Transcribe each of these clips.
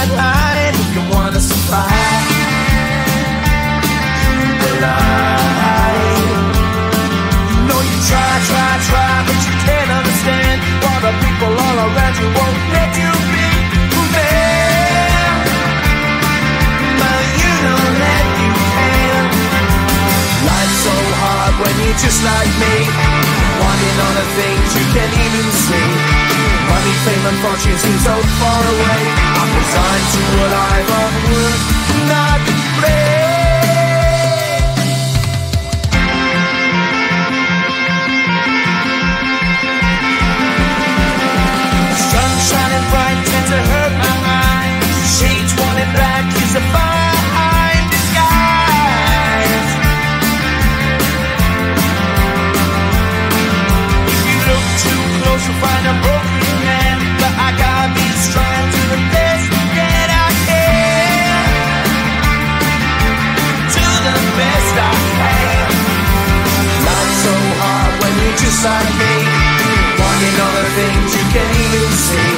bright line if you wanna survive. Well, you know you try, but you can't understand why the people all around you won't let you be man. But you know that you can. Life's so hard when you're just like me, wanting all the things you can't even see. Money, fame and fortune seem so far away. I'm resigned to a life of work, not play. Sun shining bright tends to hurt my eyes. Shades worn in black is a fine disguise. If you look too close you'll find a broken man, but I gotta be strong to the best that I can. To the best I can. Life's so hard when you're just like me, wanting all the things you can't even see.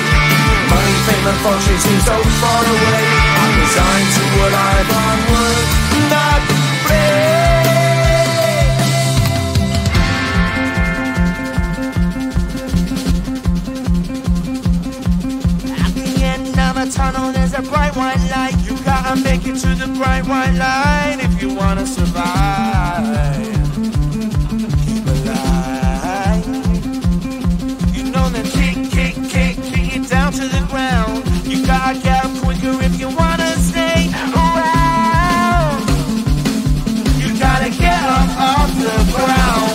Money, fame and fortune seem so far away. I'm resigned to a life on work, not play. At the end of a tunnel there's a bright white light. You gotta make it to the bright white light if you wanna survive. Keep alive. You know that kick it down to the ground. You gotta get up quicker if you wanna stay around. You gotta get up off the ground.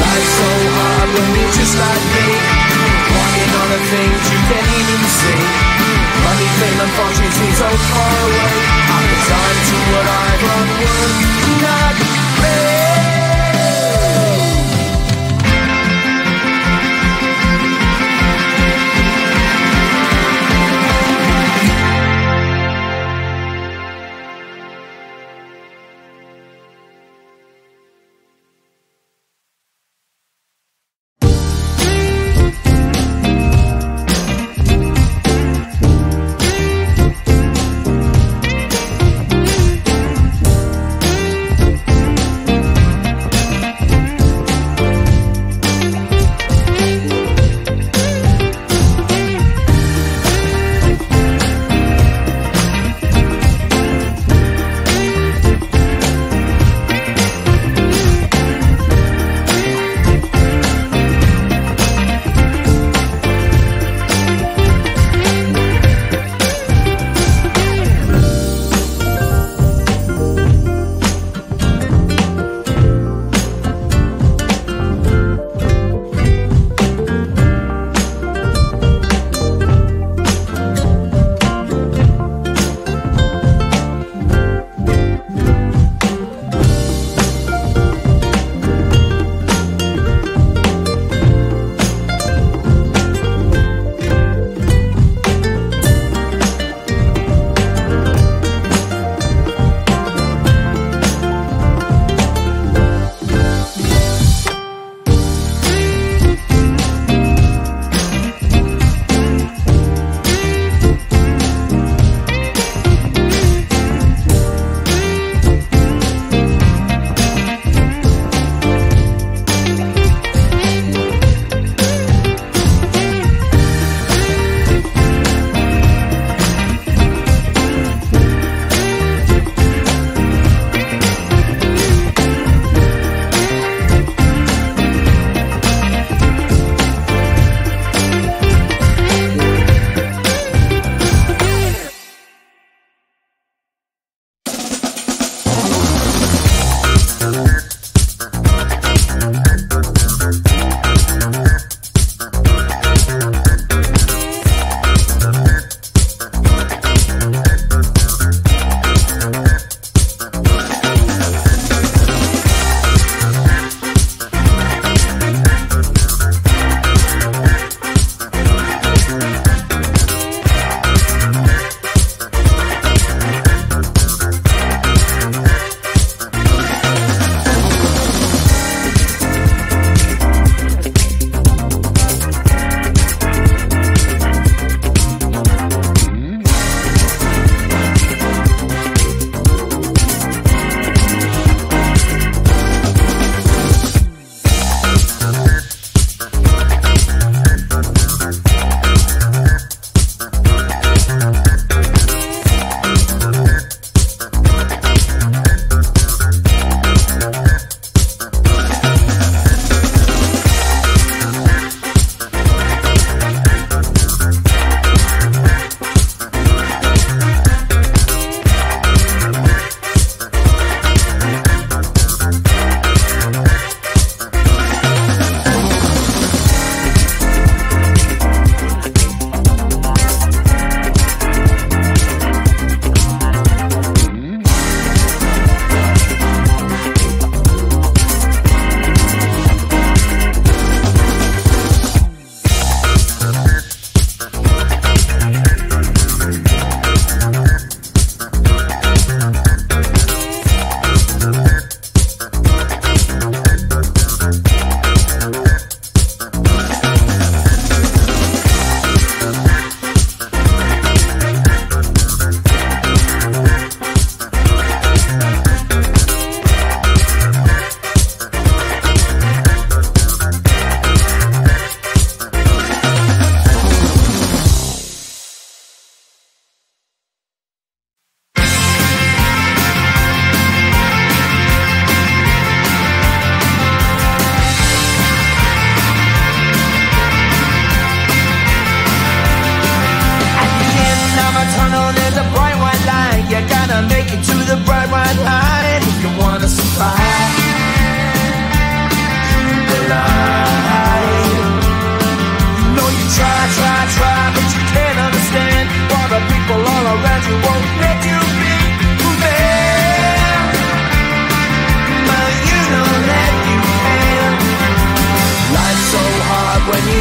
Life's so hard when you're just like me, wanting all the things you can't even see. Money, fame and fortune seem so far away. I'm resigned to what I've on work, not play.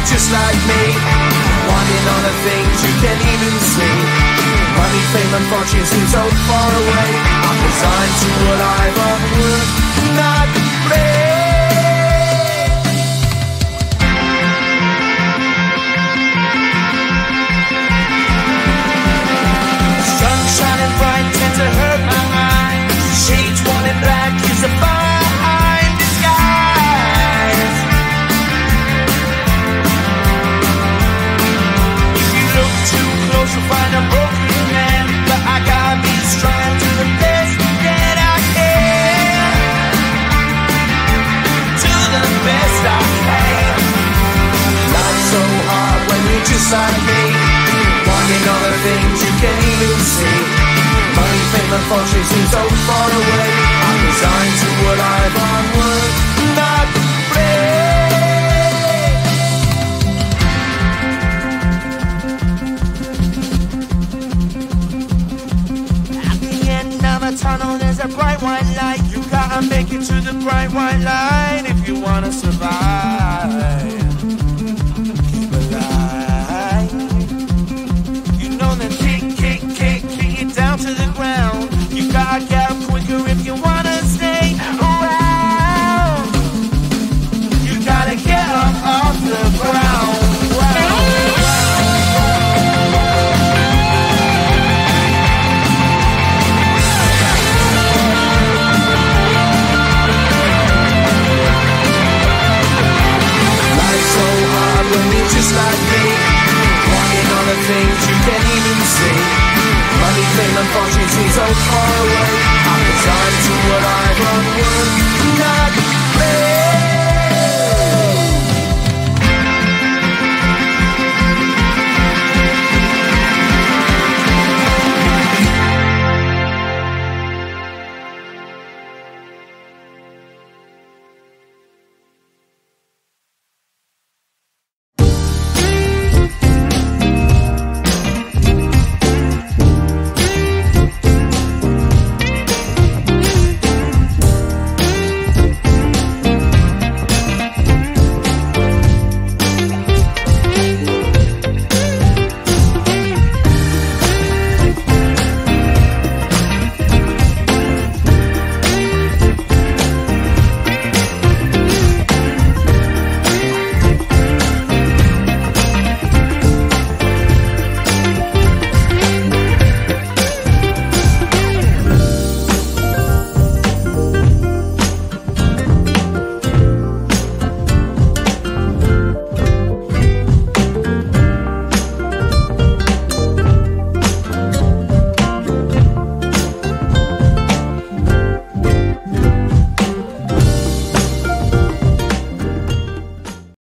you're just like me, wanting all the things you can't even see. Money, fame and fortune seem so far away. I'm resigned to what I've would not play. Sun shining bright tends to hurt my eyes. Shades worn in black is a fine disguise. If you look too close you'll find a broken man, but I gotta be strong to the best that I can. To the best I can. Life's so hard when you're just like me, wanting all the things you can't even see. Money, fame and fortune seem so far away. I'm resigned to what I've would not play. At the end of a tunnel there's a bright white light. You gotta make it to the bright white light if you wanna survive. Keep alive. You know that kick it down to the ground. You gotta get up quicker if you wanna stay around. You gotta get up off the ground. Life's so hard when you're just like me, wanting all the things you can't even see. Money, fame and fortune seem so far away. I'm resigned to what I've would not